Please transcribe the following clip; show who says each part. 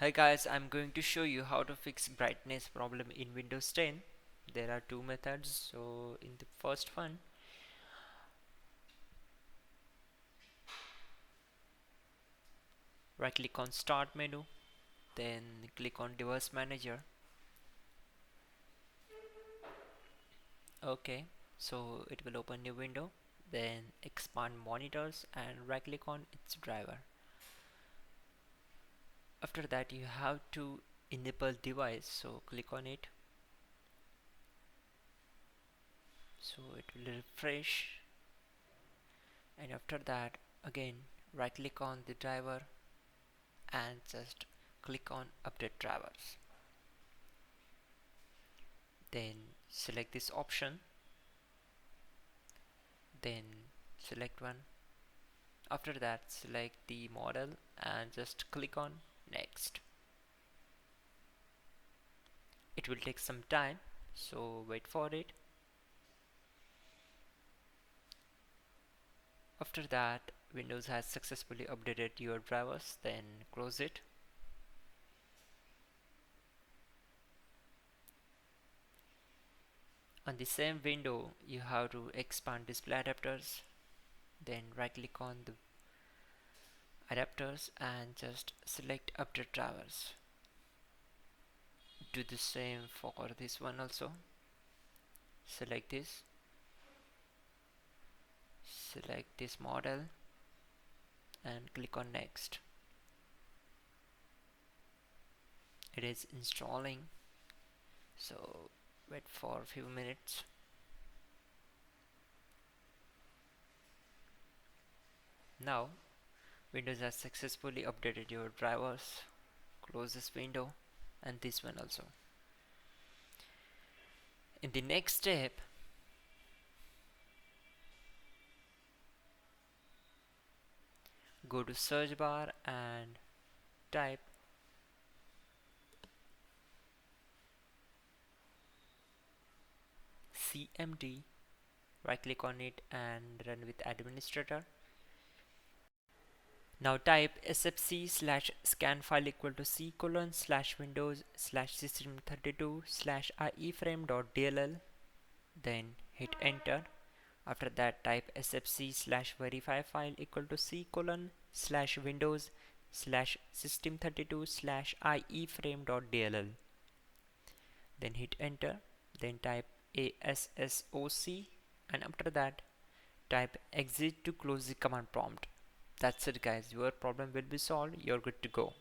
Speaker 1: Hi guys, I'm going to show you how to fix brightness problem in Windows 10. There are two methods. So in the first one, right click on Start menu, then click on Device Manager. Okay, so it will open new window. Then expand monitors and right click on its driver. After that you have to enable device, so click on it. So it will refresh, and after that again right click on the driver and just click on update drivers, then select this option, then select one. After that select the model and just click on next. It will take some time, so wait for it. After that Windows has successfully updated your drivers, then close it. On the same window you have to expand display adapters, then right click on the adapters and just select update drivers. Do the same for this one also. Select this model and click on next. It is installing, so wait for a few minutes. Now Windows has successfully updated your drivers. Close this window and this one also. In the next step, go to search bar and type cmd, right click on it and run with administrator. Now type sfc slash scan file equal to c colon slash windows slash system32 slash iframe.dll, then hit enter. After that type sfc slash verify file equal to c colon slash windows slash system32 slash iframe.dll, then hit enter. Then type assoc and after that type exit to close the command prompt. That's it guys, your problem will be solved, you're good to go.